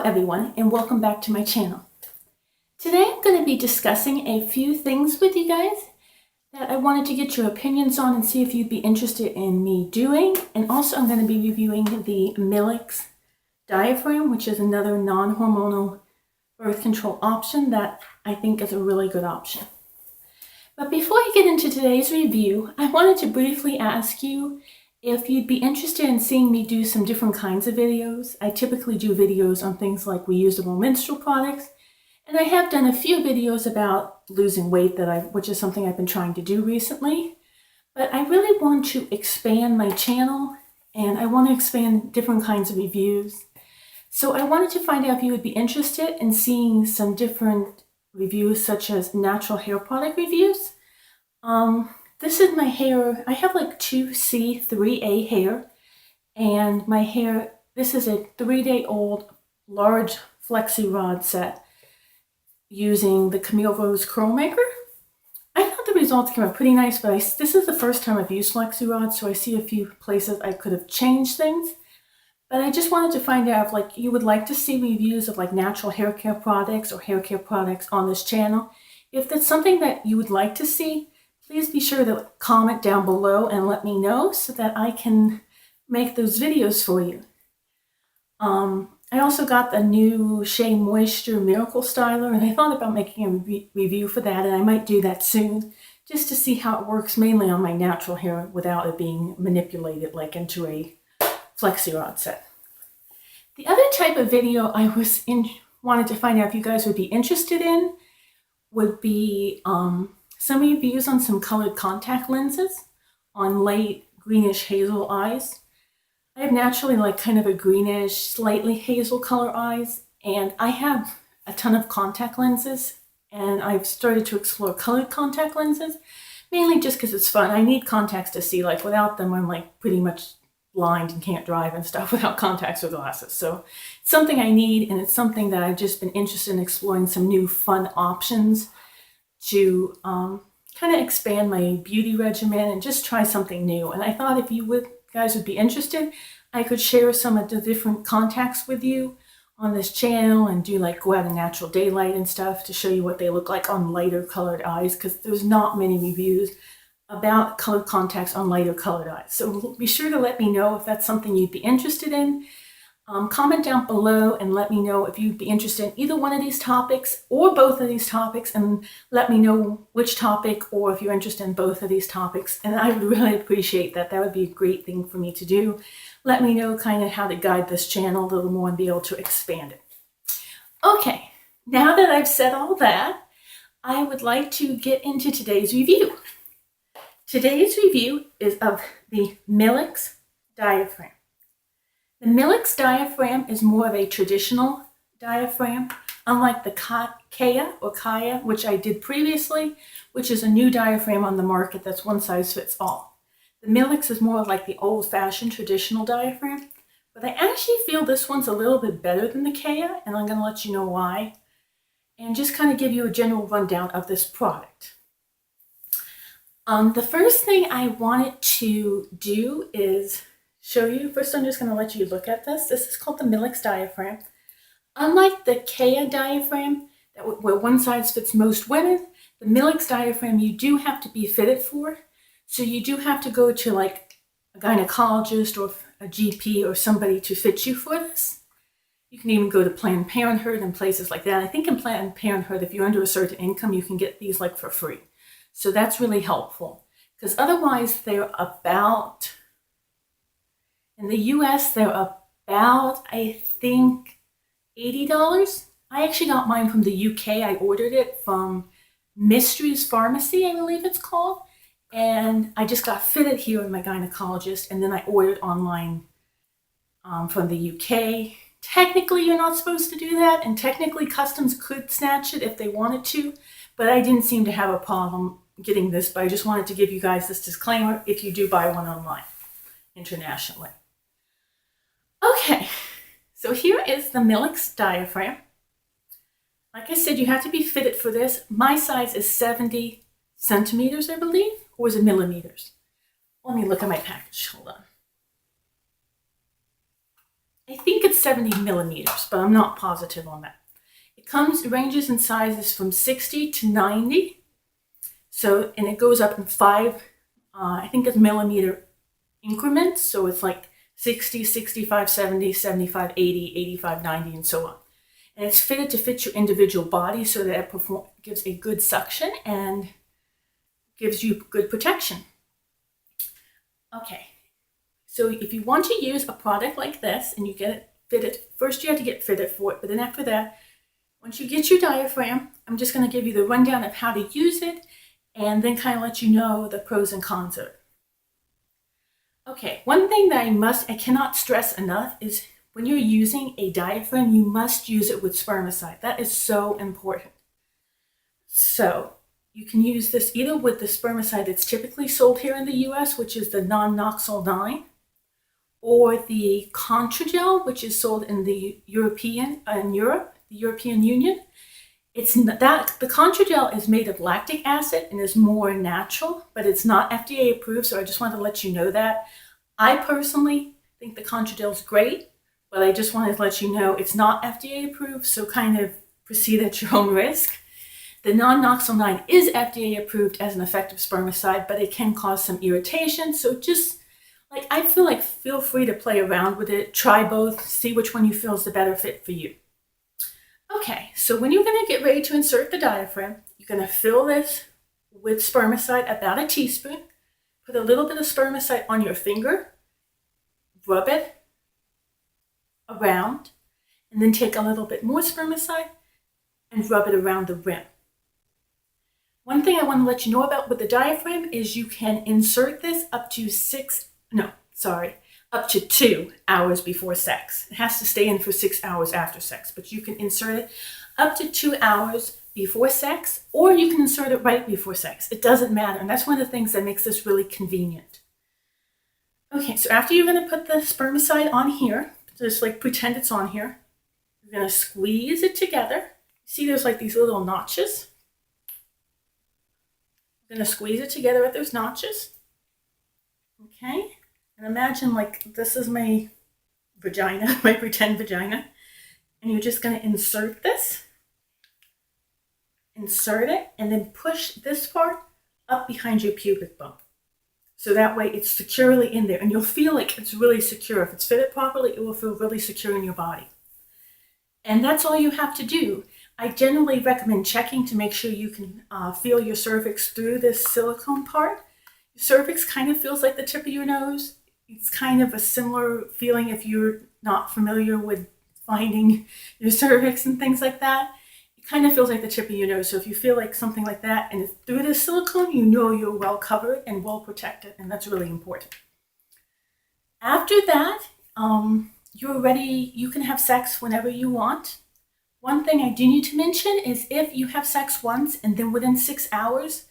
Hello everyone, and welcome back to my channel. Today I'm going to be discussing a few things with you guys that I wanted to get your opinions on and see if you'd be interested in me doing. And also I'm going to be reviewing the Milex Diaphragm, which is another non-hormonal birth control option that I think is a really good option. But before I get into today's review, I wanted to briefly ask you if you'd be interested in seeing me do some different kinds of videos. I typically do videos on things like reusable menstrual products, and I have done a few videos about losing weight which is something I've been trying to do recently. But I really want to expand my channel, and I want to expand different kinds of reviews. So I wanted to find out if you would be interested in seeing some different reviews, such as natural hair product reviews. This is my hair. I have like 2C, 3A hair, and my hair, this is a 3-day-old large flexi rod set using the Camille Rose Curl Maker. I thought the results came out pretty nice, but this is the first time I've used flexi rods, so I see a few places I could have changed things. But I just wanted to find out if you would like to see reviews of natural hair care products or hair care products on this channel. If that's something that you would like to see, please be sure to comment down below and let me know so that I can make those videos for you. I also got the new Shea Moisture Miracle Styler, and I thought about making a review for that, and I might do that soon, just to see how it works mainly on my natural hair without it being manipulated into a flexi rod set. The other type of video I wanted to find out if you guys would be interested in would be some reviews on some colored contact lenses on light greenish hazel eyes. I have naturally kind of a greenish, slightly hazel color eyes, and I have a ton of contact lenses, and I've started to explore colored contact lenses, mainly just because it's fun. I need contacts to see. Without them, I'm pretty much blind and can't drive and stuff without contacts or glasses. So it's something I need, and it's something that I've just been interested in exploring some new fun options to kind of expand my beauty regimen and just try something new. And I thought if you guys would be interested, I could share some of the different contacts with you on this channel and do go out in natural daylight and stuff to show you what they look like on lighter colored eyes, because there's not many reviews about colored contacts on lighter colored eyes. So be sure to let me know if that's something you'd be interested in. Comment down below and let me know if you'd be interested in either one of these topics or both of these topics, and let me know which topic, or if you're interested in both of these topics. And I would really appreciate that. That would be a great thing for me to do. Let me know kind of how to guide this channel a little more and be able to expand it. Okay, now that I've said all that, I would like to get into today's review. Today's review is of the Milex Diaphragm. The Milex Diaphragm is more of a traditional diaphragm, unlike the Kaya, which I did previously, which is a new diaphragm on the market that's one size fits all. The Milex is more like the old-fashioned traditional diaphragm, but I actually feel this one's a little bit better than the Kaya, and I'm going to let you know why, and just kind of give you a general rundown of this product. The first thing I wanted to do is show you. First, I'm just going to let you look at this. This is called the Milex Diaphragm. Unlike the Kaya diaphragm, where one size fits most women, the Milex Diaphragm you do have to be fitted for. So you do have to go to a gynecologist or a GP or somebody to fit you for this. You can even go to Planned Parenthood and places like that. I think in Planned Parenthood, if you're under a certain income, you can get these for free. So that's really helpful, because otherwise they're about, in the US, they're about, I think, $80. I actually got mine from the UK. I ordered it from Mysteries Pharmacy, I believe it's called. And I just got fitted here with my gynecologist, and then I ordered online from the UK. Technically, you're not supposed to do that, and technically customs could snatch it if they wanted to, but I didn't seem to have a problem getting this. But I just wanted to give you guys this disclaimer if you do buy one online internationally. Okay, so here is the Milex Diaphragm. Like I said, you have to be fitted for this. My size is 70 centimeters, I believe, or is it millimeters? Let me look at my package. Hold on. I think it's 70 millimeters, but I'm not positive on that. It ranges in sizes from 60 to 90. So, and it goes up in I think it's millimeter increments. So it's like 60, 65, 70, 75, 80, 85, 90, and so on. And it's fitted to fit your individual body so that it gives a good suction and gives you good protection. Okay, so if you want to use a product like this and you get it fitted, first you have to get fitted for it, but then after that, once you get your diaphragm, I'm just going to give you the rundown of how to use it and then kind of let you know the pros and cons of it. Okay, one thing that I cannot stress enough is when you're using a diaphragm, you must use it with spermicide. That is so important. So you can use this either with the spermicide that's typically sold here in the US, which is the non-hormonal 9, or the Contragel, which is sold in the Europe, the European Union. The Contragel is made of lactic acid and is more natural, but it's not FDA approved, so I just wanted to let you know that. I personally think the Contragel is great, but I just wanted to let you know it's not FDA approved, so kind of proceed at your own risk. The non-hormonal 9 is FDA approved as an effective spermicide, but it can cause some irritation, so just feel free to play around with it, try both, see which one you feel is the better fit for you. Okay, so when you're going to get ready to insert the diaphragm, you're going to fill this with spermicide, about a teaspoon. Put a little bit of spermicide on your finger, rub it around, and then take a little bit more spermicide and rub it around the rim. One thing I want to let you know about with the diaphragm is you can insert this up to 2 hours before sex. It has to stay in for 6 hours after sex, but you can insert it up to 2 hours before sex, or you can insert it right before sex. It doesn't matter, and that's one of the things that makes this really convenient. Okay, so after you're going to put the spermicide on here, just like pretend it's on here, you're going to squeeze it together. See, there's like these little notches. You're going to squeeze it together at those notches. Okay. And imagine like this is my vagina, my pretend vagina. And you're just going to insert this. Insert it and then push this part up behind your pubic bone. So that way it's securely in there and you'll feel like it's really secure. If it's fitted properly, it will feel really secure in your body. And that's all you have to do. I generally recommend checking to make sure you can feel your cervix through this silicone part. Your cervix kind of feels like the tip of your nose. It's kind of a similar feeling if you're not familiar with finding your cervix and things like that. It kind of feels like the tip of your nose. So if you feel like something like that and it's through the silicone, you know you're well covered and well protected, and that's really important. After that, you're ready. You can have sex whenever you want. One thing I do need to mention is if you have sex once and then within 6 hours,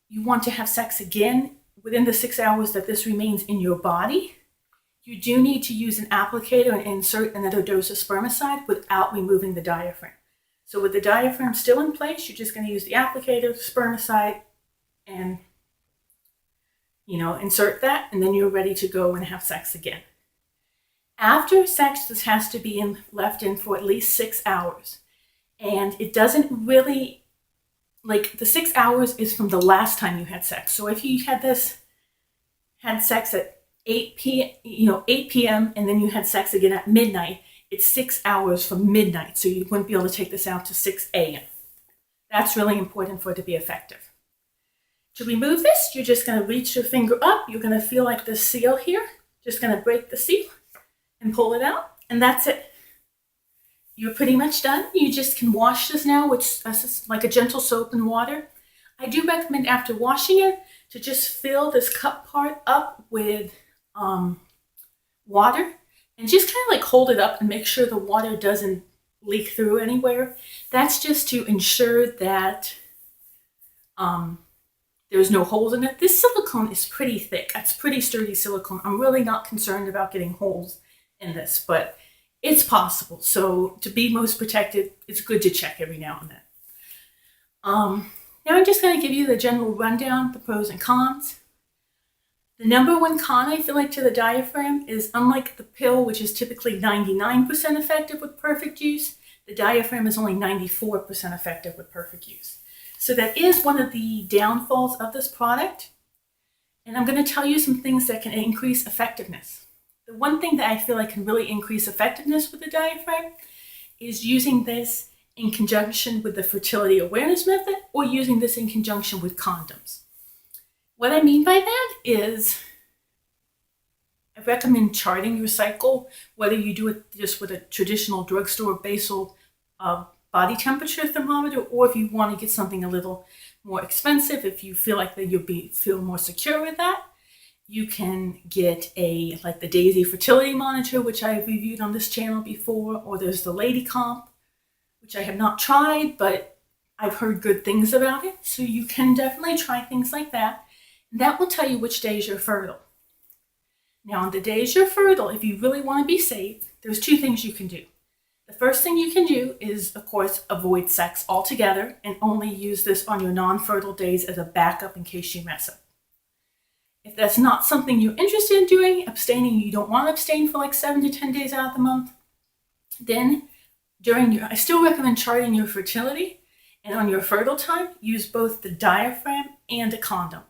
you want to have sex again within the 6 hours that this remains in your body, you do need to use an applicator and insert another dose of spermicide without removing the diaphragm. So with the diaphragm still in place, you're just going to use the applicator, spermicide, and insert that, and then you're ready to go and have sex again. After sex, this has to be left in for at least 6 hours. And it doesn't really, the 6 hours is from the last time you had sex. So if you had sex at 8 p.m. and then you had sex again at midnight, it's 6 hours from midnight. So you wouldn't be able to take this out to 6 a.m. That's really important for it to be effective. To remove this, you're just going to reach your finger up. You're going to feel like this seal here. Just going to break the seal and pull it out, and that's it. You're pretty much done. You just can wash this now with like a gentle soap and water. I do recommend after washing it to just fill this cup part up with water and just kind of like hold it up and make sure the water doesn't leak through anywhere. That's just to ensure that there's no holes in it. This silicone is pretty thick. It's pretty sturdy silicone. I'm really not concerned about getting holes in this, but it's possible. So to be most protected, it's good to check every now and then. Now I'm just going to give you the general rundown, the pros and cons. The number one con I feel like to the diaphragm is, unlike the pill, which is typically 99% effective with perfect use, the diaphragm is only 94% effective with perfect use. So that is one of the downfalls of this product. And I'm going to tell you some things that can increase effectiveness. The one thing that I feel like can really increase effectiveness with the diaphragm is using this in conjunction with the fertility awareness method, or using this in conjunction with condoms. What I mean by that is, I recommend charting your cycle, whether you do it just with a traditional drugstore basal body temperature thermometer, or if you want to get something a little more expensive, if you feel like that you'll feel more secure with that, you can get like the Daisy fertility monitor, which I've reviewed on this channel before, or there's the Lady Comp, which I have not tried, but I've heard good things about it. So you can definitely try things like that. That will tell you which days you're fertile. Now, on the days you're fertile, if you really want to be safe, there's two things you can do. The first thing you can do is, of course, avoid sex altogether and only use this on your non-fertile days as a backup in case you mess up. If that's not something you're interested in doing, abstaining, you don't want to abstain for like 7 to 10 days out of the month, then I still recommend charting your fertility, and on your fertile time, use both the diaphragm and a condom.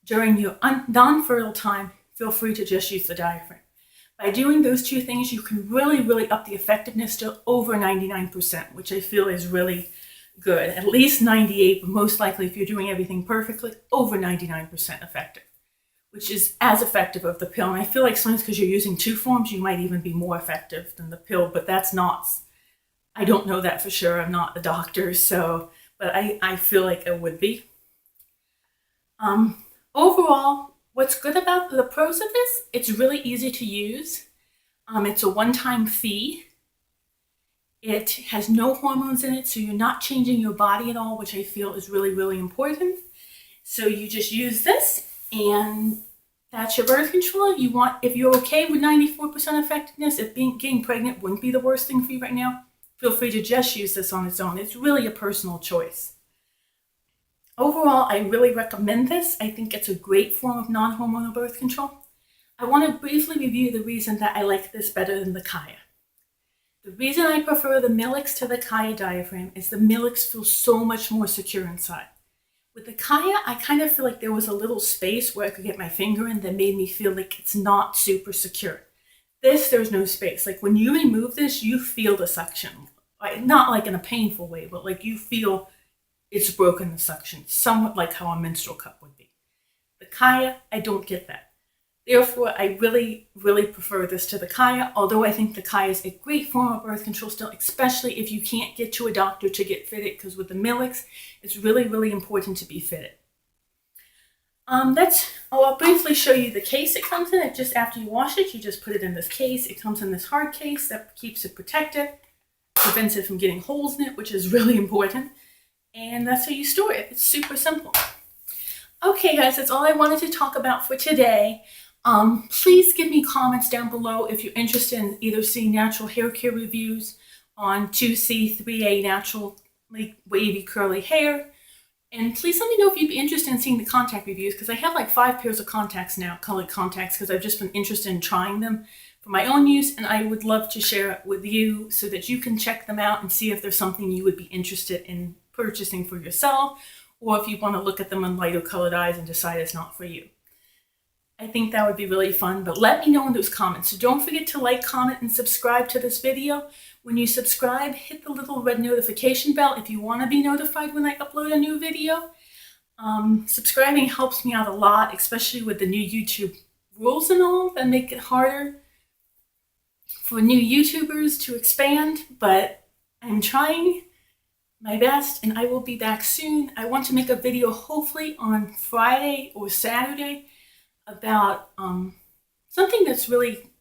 During your non-fertile time, feel free to just use the diaphragm. By doing those two things, you can really, really up the effectiveness to over 99%, which I feel is really good. At least 98, but most likely, if you're doing everything perfectly, over 99% effective, which is as effective as the pill. And I feel like sometimes because you're using two forms, you might even be more effective than the pill, but that's not, I don't know that for sure. I'm not a doctor, but I feel like it would be. Overall, what's good about the pros of this, it's really easy to use. It's a one-time fee. It has no hormones in it, so you're not changing your body at all, which I feel is really, really important. So you just use this, and that's your birth control. If you're okay with 94% effectiveness, if getting pregnant wouldn't be the worst thing for you right now, feel free to just use this on its own. It's really a personal choice. Overall, I really recommend this. I think it's a great form of non-hormonal birth control. I want to briefly review the reason that I like this better than the Kaya. The reason I prefer the Milex to the Kaya diaphragm is the Milex feels so much more secure inside. With the Kaya, I kind of feel like there was a little space where I could get my finger in that made me feel like it's not super secure. There's no space. Like when you remove this, you feel the suction. Not like in a painful way, but like you feel it's broken the suction, somewhat like how a menstrual cup would be. The Kaya, I don't get that. Therefore, I really, really prefer this to the Kaya, although I think the Kaya is a great form of birth control still, especially if you can't get to a doctor to get fitted, because with the Milex, it's really, really important to be fitted. I'll briefly show you the case it comes in. Just after you wash it, you just put it in this case. It comes in this hard case that keeps it protected, prevents it from getting holes in it, which is really important. And that's how you store it. It's super simple. Okay, guys, that's all I wanted to talk about for today. Please give me comments down below if you're interested in either seeing natural hair care reviews on 2C, 3A natural wavy curly hair. And please let me know if you'd be interested in seeing the contact reviews, because I have like 5 pairs of contacts now, colored contacts, because I've just been interested in trying them for my own use, and I would love to share it with you so that you can check them out and see if there's something you would be interested in purchasing for yourself, or if you want to look at them in lighter colored eyes and decide it's not for you. I think that would be really fun, but let me know in those comments. So don't forget to like, comment, and subscribe to this video. When you subscribe, hit the little red notification bell if you want to be notified when I upload a new video. Subscribing helps me out a lot, especially with the new YouTube rules and all that make it harder for new YouTubers to expand, but I'm trying my best, and I will be back soon. I want to make a video hopefully on Friday or Saturday about something that's really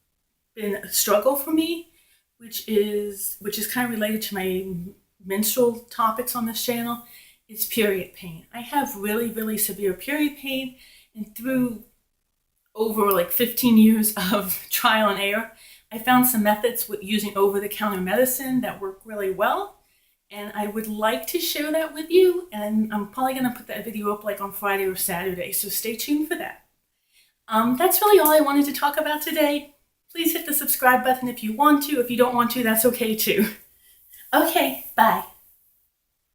been a struggle for me, which is kind of related to my menstrual topics on this channel, is period pain. I have really, really severe period pain, and through over like 15 years of trial and error, I found some methods with using over-the-counter medicine that work really well. And I would like to share that with you, and I'm probably going to put that video up like on Friday or Saturday, so stay tuned for that. That's really all I wanted to talk about today. Please hit the subscribe button if you want to. If you don't want to, that's okay too. Okay, bye.